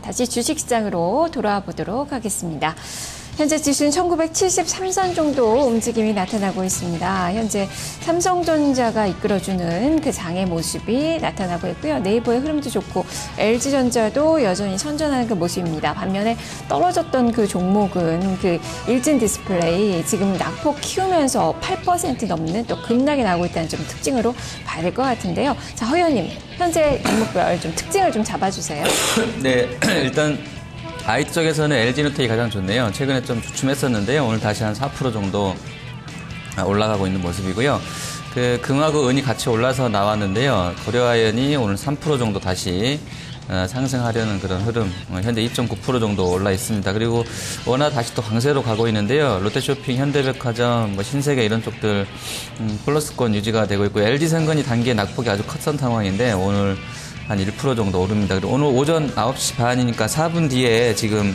다시 주식시장으로 돌아와 보도록 하겠습니다. 현재 지수는 1973선 정도 움직임이 나타나고 있습니다. 현재 삼성전자가 이끌어주는 그 장의 모습이 나타나고 있고요. 네이버의 흐름도 좋고 LG전자도 여전히 선전하는 그 모습입니다. 반면에 떨어졌던 그 종목은 그 일진디스플레이 지금 낙폭 키우면서 8% 넘는 또 급락이 나오고 있다는 좀 특징으로 봐야 될 것 같은데요. 자, 허 의원님, 현재 종목별 좀 특징을 좀 잡아주세요. 네, 일단 IT 쪽에서는 LG노텍이 가장 좋네요. 최근에 좀 주춤했었는데요. 오늘 다시 한 4% 정도 올라가고 있는 모습이고요. 그 금하고 은이 같이 올라서 나왔는데요. 고려아연이 오늘 3% 정도 다시 상승하려는 그런 흐름, 현재 2.9% 정도 올라 있습니다. 그리고 원화 다시 또 강세로 가고 있는데요. 롯데쇼핑, 현대백화점, 신세계 이런 쪽들 플러스권 유지가 되고 있고, LG생건이 단기에 낙폭이 아주 컸던 상황인데 오늘 한 1% 정도 오릅니다. 그리고 오늘 오전 9시 반이니까 4분 뒤에 지금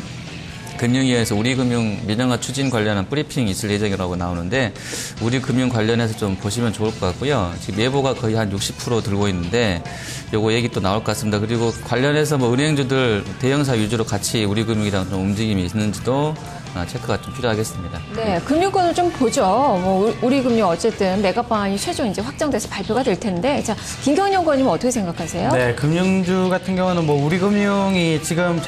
금융위에서 우리금융 민영화 추진 관련한 브리핑이 있을 예정이라고 나오는데 우리금융 관련해서 좀 보시면 좋을 것 같고요. 지금 예보가 거의 한 60% 들고 있는데 요거 얘기 또 나올 것 같습니다. 그리고 관련해서 뭐 은행주들 대형사 위주로 같이 우리금융이랑 좀 움직임이 있는지도 체크가 좀 필요하겠습니다. 네, 금융권을 좀 보죠. 뭐 우리금융 어쨌든 매각 방안이 최종 이제 확정돼서 발표가 될 텐데, 자, 김경영 의원님은 어떻게 생각하세요? 네, 금융주 같은 경우는 뭐 우리금융이 지금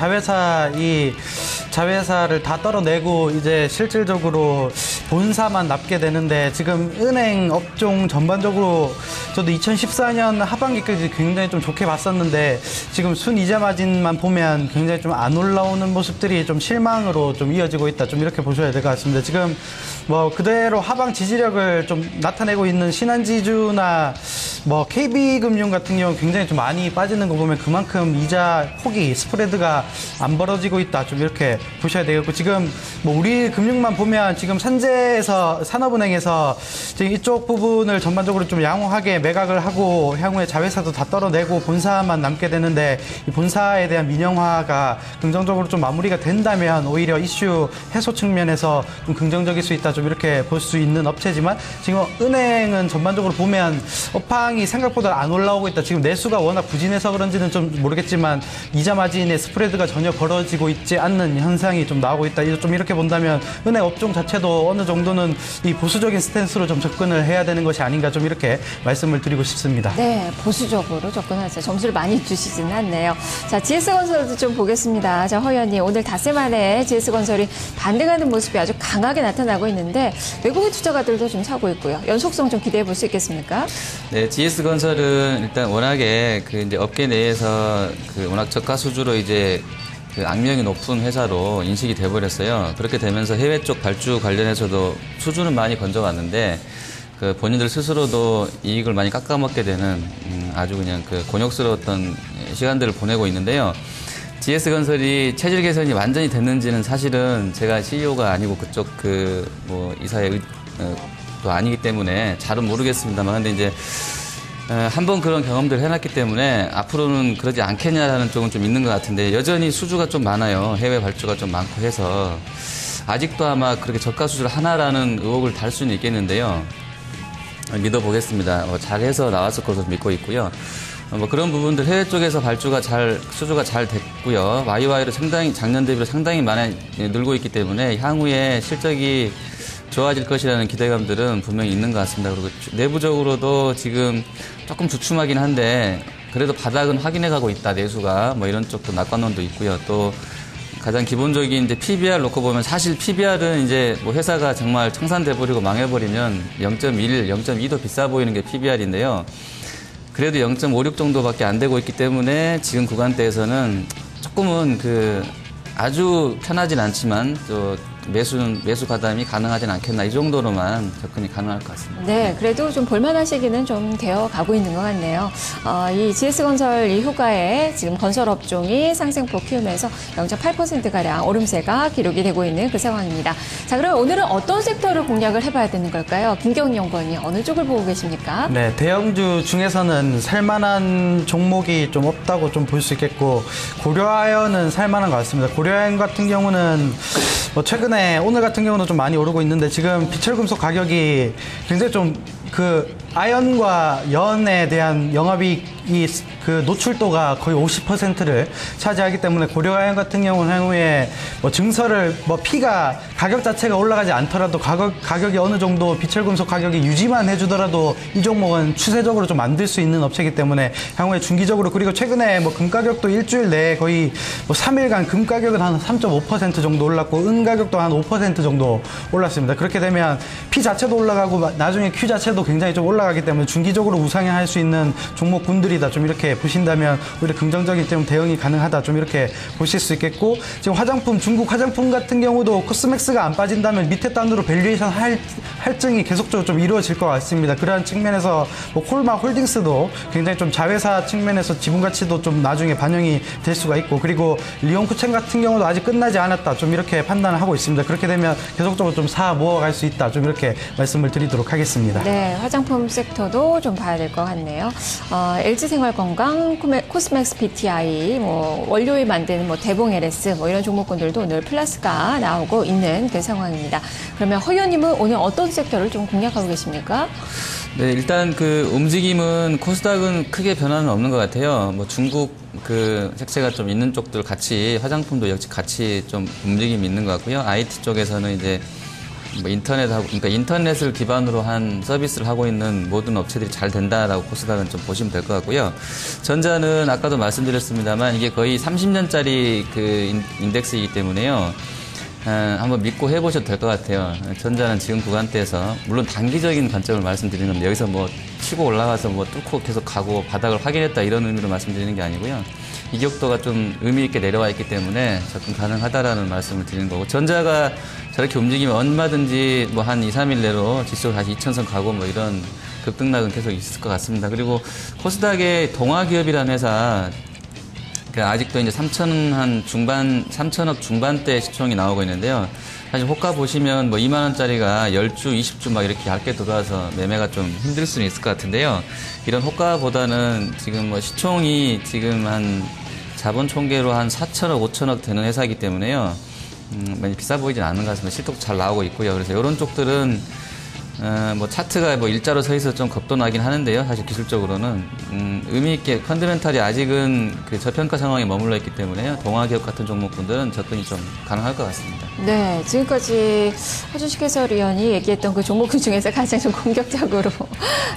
자회사를 다 떨어내고 이제 실질적으로 본사만 남게 되는데 지금 은행 업종 전반적으로 저도 2014년 하반기까지 굉장히 좀 좋게 봤었는데 지금 순이자 마진만 보면 굉장히 좀 안 올라오는 모습들이 좀 실망으로 좀 이어지고 있다. 좀 이렇게 보셔야 될 것 같습니다. 지금 뭐 그대로 하방 지지력을 좀 나타내고 있는 신한지주나 뭐 KB금융 같은 경우 굉장히 좀 많이 빠지는 거 보면 그만큼 이자 폭이 스프레드가 안 벌어지고 있다. 좀 이렇게 보셔야 되겠고 지금 뭐 우리 금융만 보면 지금 산업은행에서 지금 이쪽 부분을 전반적으로 좀 양호하게 매각을 하고 향후에 자회사도 다 떨어내고 본사만 남게 되는데 이 본사에 대한 민영화가 긍정적으로 좀 마무리가 된다면 오히려 이슈 해소 측면에서 좀 긍정적일 수 있다. 좀 이렇게 볼 수 있는 업체지만 지금 은행은 전반적으로 보면 업황이 생각보다 안 올라오고 있다. 지금 내수가 워낙 부진해서 그런지는 좀 모르겠지만 이자 마진의 스프레드가 전혀 벌어지고 있지 않는 현상이 좀 나오고 있다. 좀 이렇게 본다면 은행 업종 자체도 어느 정도는 이 보수적인 스탠스로 좀 접근을 해야 되는 것이 아닌가 좀 이렇게 말씀을 드리고 싶습니다. 네, 보수적으로 접근하죠. 점수를 많이 주시지는 않네요. 자, GS건설도 좀 보겠습니다. 자, 허 의원님, 오늘 닷새 만에 GS건설이 반등하는 모습이 아주 강하게 나타나고 있는데 외국인 투자가들도 좀 사고 있고요. 연속성 좀 기대해 볼 수 있겠습니까? 네, GS건설은 일단 워낙에 그 이제 업계 내에서 그 워낙 저가 수주로 이제 그 악명이 높은 회사로 인식이 돼버렸어요. 그렇게 되면서 해외 쪽 발주 관련해서도 수주는 많이 건져왔는데 그 본인들 스스로도 이익을 많이 깎아먹게 되는 아주 그냥 그 곤욕스러웠던 시간들을 보내고 있는데요. GS건설이 체질 개선이 완전히 됐는지는 사실은 제가 CEO가 아니고 그쪽 그 뭐 이사의 또 아니기 때문에 잘은 모르겠습니다만 근데 이제 한번 그런 경험들을 해놨기 때문에 앞으로는 그러지 않겠냐라는 쪽은 좀 있는 것 같은데 여전히 수주가 좀 많아요. 해외 발주가 좀 많고 해서 아직도 아마 그렇게 저가 수주를 하나라는 의혹을 달 수는 있겠는데요. 믿어보겠습니다. 잘해서 나왔을 것으로 믿고 있고요. 뭐 그런 부분들 해외 쪽에서 수주가 잘 됐고요. YY로 상당히 작년 대비로 상당히 많이 늘고 있기 때문에 향후에 실적이 좋아질 것이라는 기대감들은 분명히 있는 것 같습니다. 그리고 내부적으로도 지금 조금 주춤하긴 한데 그래도 바닥은 확인해 가고 있다. 내수가 뭐 이런 쪽도 낙관론도 있고요. 또 가장 기본적인 이제 PBR 놓고 보면 사실 PBR은 이제 뭐 회사가 정말 청산돼 버리고 망해버리면 0.1, 0.2도 비싸 보이는 게 PBR인데요. 그래도 0.56 정도밖에 안 되고 있기 때문에 지금 구간대에서는 조금은 그 아주 편하진 않지만 또 매수 가담이 가능하진 않겠나 이 정도로만 접근이 가능할 것 같습니다. 네, 그래도 좀 볼만한 시기는 좀 되어 가고 있는 것 같네요. 이 GS건설 이 휴가에 지금 건설업종이 상승폭 키우면서 0.8%가량 오름세가 기록이 되고 있는 그 상황입니다. 자, 그럼 오늘은 어떤 섹터를 공략을 해봐야 되는 걸까요? 김경영 연구원이 어느 쪽을 보고 계십니까? 네, 대형주 중에서는 살만한 종목이 좀 없다고 좀 볼 수 있겠고 고려아연은 살만한 것 같습니다. 고려아연 같은 경우는 뭐 최근에 오늘 같은 경우는 좀 많이 오르고 있는데 지금 비철금속 가격이 굉장히 좀 아연과 연에 대한 영업이익이 그 노출도가 거의 50%를 차지하기 때문에 고려아연 같은 경우는 향후에 뭐 증설을 뭐 P가 가격 자체가 올라가지 않더라도 가격이 어느 정도 비철금속 가격이 유지만 해주더라도 이 종목은 추세적으로 좀 만들 수 있는 업체이기 때문에 향후에 중기적으로, 그리고 최근에 뭐 금 가격도 일주일 내에 거의 뭐 3일간 금 가격은 한 3.5% 정도 올랐고 은 가격도 한 5% 정도 올랐습니다. 그렇게 되면 P 자체도 올라가고 나중에 Q 자체도 굉장히 좀 올라가기 때문에 중기적으로 우상향할 수 있는 종목군들이다. 좀 이렇게 보신다면 오히려 긍정적인 좀 대응이 가능하다. 좀 이렇게 보실 수 있겠고, 지금 화장품, 중국 화장품 같은 경우도 코스맥스가 안 빠진다면 밑에 단으로 밸류에이션 할증이 계속적으로 좀 이루어질 것 같습니다. 그러한 측면에서 뭐 콜마 홀딩스도 굉장히 좀 자회사 측면에서 지분 가치도 좀 나중에 반영이 될 수가 있고, 그리고 리온쿠첸 같은 경우도 아직 끝나지 않았다. 좀 이렇게 판단을 하고 있습니다. 그렇게 되면 계속적으로 좀 사 모아갈 수 있다. 좀 이렇게 말씀을 드리도록 하겠습니다. 네, 화장품 섹터도 좀 봐야 될 것 같네요. LG생활건강, 코스맥스 BTI, 뭐 원료에 만드는 뭐 대봉 LS 뭐 이런 종목군들도 오늘 플러스가 나오고 있는 그 상황입니다. 그러면 허 의원님은 오늘 어떤 섹터를 좀 공략하고 계십니까? 네, 일단 그 움직임은 코스닥은 크게 변화는 없는 것 같아요. 뭐 중국 그 색채가 좀 있는 쪽들 같이 화장품도 역시 같이 좀 움직임이 있는 것 같고요. IT 쪽에서는 이제 뭐 그러니까 인터넷을 기반으로 한 서비스를 하고 있는 모든 업체들이 잘 된다라고 코스닥은 좀 보시면 될 것 같고요. 전자는 아까도 말씀드렸습니다만 이게 거의 30년짜리 그 인덱스이기 때문에요. 한번 믿고 해보셔도 될 것 같아요. 전자는 지금 구간대에서 물론 단기적인 관점을 말씀드리는 건데 여기서 뭐 치고 올라가서 뭐 뚫고 계속 가고 바닥을 확인했다 이런 의미로 말씀드리는 게 아니고요. 이격도가 좀 의미 있게 내려와 있기 때문에 접근 가능하다라는 말씀을 드리는 거고, 전자가 저렇게 움직이면 얼마든지 뭐 한 2, 3일 내로 지수가 다시 2000선 가고 뭐 이런 급등락은 계속 있을 것 같습니다. 그리고 코스닥의 동아기업이라는 회사, 아직도 이제 3천억 중반대 시총이 나오고 있는데요. 사실 호가 보시면 뭐 2만 원짜리가 10주, 20주 막 이렇게 얇게 들어와서 매매가 좀 힘들 수는 있을 것 같은데요. 이런 호가보다는 지금 뭐 시총이 지금 한 자본 총계로 한 4천억, 5천억 되는 회사이기 때문에요. 많이 비싸 보이진 않는 것 같습니다. 실적 잘 나오고 있고요. 그래서 이런 쪽들은 뭐 차트가 뭐 일자로 서 있어서 좀 겁도 나긴 하는데요. 사실 기술적으로는 의미 있게 펀더멘탈이 아직은 그 저평가 상황에 머물러 있기 때문에요. 동아기업 같은 종목군들은 접근이 좀 가능할 것 같습니다. 네, 지금까지 하준식 해설위원이 얘기했던 그 종목군 중에서 가장 좀 공격적으로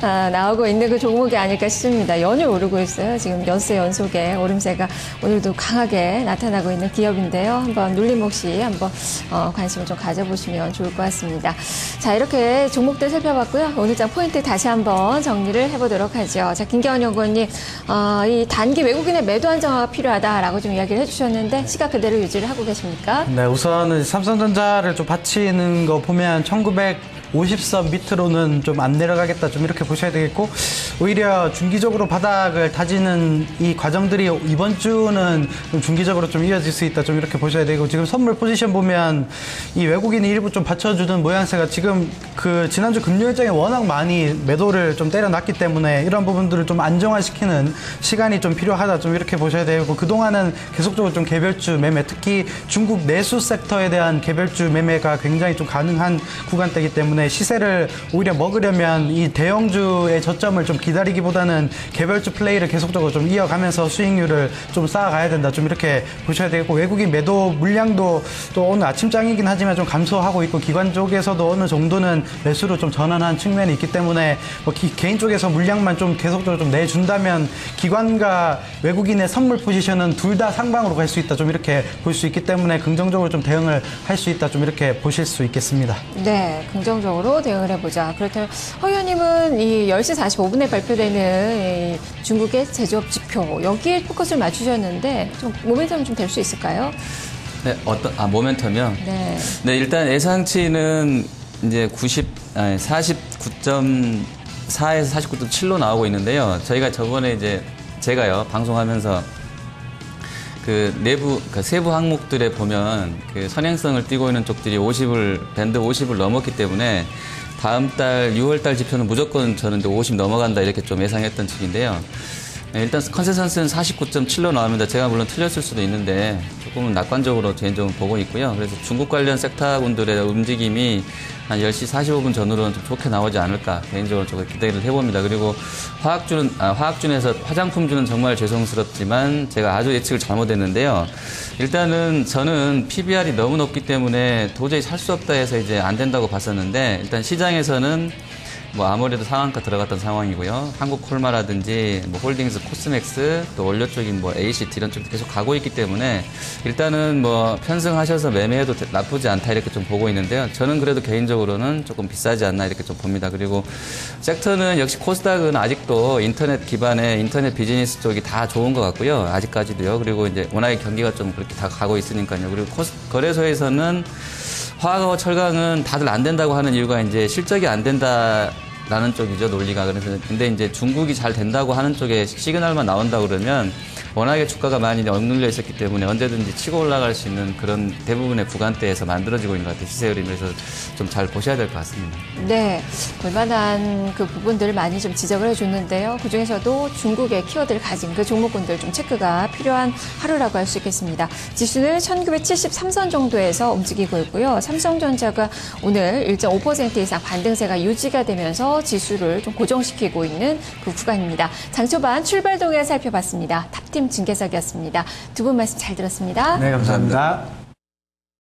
나오고 있는 그 종목이 아닐까 싶습니다. 연일 오르고 있어요. 지금 연세 연속에 오름세가 오늘도 강하게 나타나고 있는 기업인데요. 한번 눌림목시 한번 관심을 좀 가져보시면 좋을 것 같습니다. 자, 이렇게 종목들 살펴봤고요. 오늘장 포인트 다시 한번 정리를 해보도록 하죠. 자, 김경원 연구원님, 이 단기 외국인의 매도 안정화가 필요하다라고 좀 이야기를 해주셨는데 시각 그대로 유지를 하고 계십니까? 네, 우선은 삼성전자를 좀 받치는 거 보면 1950선 밑으로는 좀 안 내려가겠다, 좀 이렇게 보셔야 되겠고, 오히려 중기적으로 바닥을 다지는 이 과정들이 이번 주는 좀 중기적으로 좀 이어질 수 있다, 좀 이렇게 보셔야 되고, 지금 선물 포지션 보면 이 외국인이 일부 좀 받쳐주는 모양새가 지금 그 지난주 금요일장에 워낙 많이 매도를 좀 때려놨기 때문에 이런 부분들을 좀 안정화시키는 시간이 좀 필요하다, 좀 이렇게 보셔야 되고, 그동안은 계속적으로 좀 개별주 매매, 특히 중국 내수 섹터에 대한 개별주 매매가 굉장히 좀 가능한 구간대이기 때문에 시세를 오히려 먹으려면 이 대형주의 저점을 좀 기다리기보다는 개별주 플레이를 계속적으로 좀 이어가면서 수익률을 좀 쌓아가야 된다, 좀 이렇게 보셔야 되겠고, 외국인 매도 물량도 또 오늘 아침장이긴 하지만 좀 감소하고 있고, 기관 쪽에서도 어느 정도는 매수로 좀 전환한 측면이 있기 때문에 뭐 개인 쪽에서 물량만 좀 계속적으로 좀 내준다면 기관과 외국인의 선물 포지션은 둘 다 상방으로 갈 수 있다, 좀 이렇게 볼 수 있기 때문에 긍정적으로 좀 대응을 할 수 있다, 좀 이렇게 보실 수 있겠습니다. 네, 긍정적으로 대응을 해보자. 그렇다면 허 의원님은 이 10시 45분에 발표되는 이 중국의 제조업 지표, 여기에 포커스를 맞추셨는데 좀 모멘텀이 좀 될 수 있을까요? 네, 모멘텀이요? 네. 네, 일단 예상치는 이제 49.4에서 49.7로 나오고 있는데요. 저희가 저번에 제가요, 방송하면서 그 세부 항목들에 보면 그 선행성을 띠고 있는 쪽들이 밴드 50을 넘었기 때문에 다음 달 6월 달 지표는 무조건 저는 50 넘어간다 이렇게 좀 예상했던 측인데요. 네, 일단 컨센서스는 49.7로 나옵니다. 제가 물론 틀렸을 수도 있는데 조금은 낙관적으로 개인적으로 보고 있고요. 그래서 중국 관련 섹터군들의 움직임이 한 10시 45분 전후로는 좀 좋게 나오지 않을까 개인적으로 조금 기대를 해봅니다. 그리고 화학준에서 화장품주는 정말 죄송스럽지만 제가 아주 예측을 잘못했는데요. 일단은 저는 PBR이 너무 높기 때문에 도저히 살 수 없다 해서 이제 안 된다고 봤었는데 일단 시장에서는 뭐 아무래도 상한가 들어갔던 상황이고요. 한국콜마라든지 뭐 홀딩스, 코스맥스 또 원료 쪽인 뭐 ACT 이런 쪽도 계속 가고 있기 때문에 일단은 뭐 편승하셔서 매매해도 나쁘지 않다 이렇게 좀 보고 있는데요. 저는 그래도 개인적으로는 조금 비싸지 않나 이렇게 좀 봅니다. 그리고 섹터는 역시 코스닥은 아직도 인터넷 기반의 인터넷 비즈니스 쪽이 다 좋은 것 같고요. 아직까지도요. 그리고 이제 워낙에 경기가 좀 그렇게 다 가고 있으니까요. 그리고 거래소에서는 화학하고 철강은 다들 안 된다고 하는 이유가 이제 실적이 안 된다라는 쪽이죠, 논리가. 그래서 근데 이제 중국이 잘 된다고 하는 쪽에 시그널만 나온다 그러면 워낙에 주가가 많이 억눌려 있었기 때문에 언제든지 치고 올라갈 수 있는 그런 대부분의 구간대에서 만들어지고 있는 것 같아요. 시세 흐름이. 그래서 좀 잘 보셔야 될 것 같습니다. 네, 볼만한 그 부분들을 많이 좀 지적을 해줬는데요. 그중에서도 중국의 키워드를 가진 그 종목군들 좀 체크가 필요한 하루라고 할 수 있겠습니다. 지수는 1973선 정도에서 움직이고 있고요. 삼성전자가 오늘 1.5% 이상 반등세가 유지가 되면서 지수를 좀 고정시키고 있는 그 구간입니다. 장초반 출발 동향 살펴봤습니다. 탑팀 진계석이었습니다. 두 분 말씀 잘 들었습니다. 네, 감사합니다.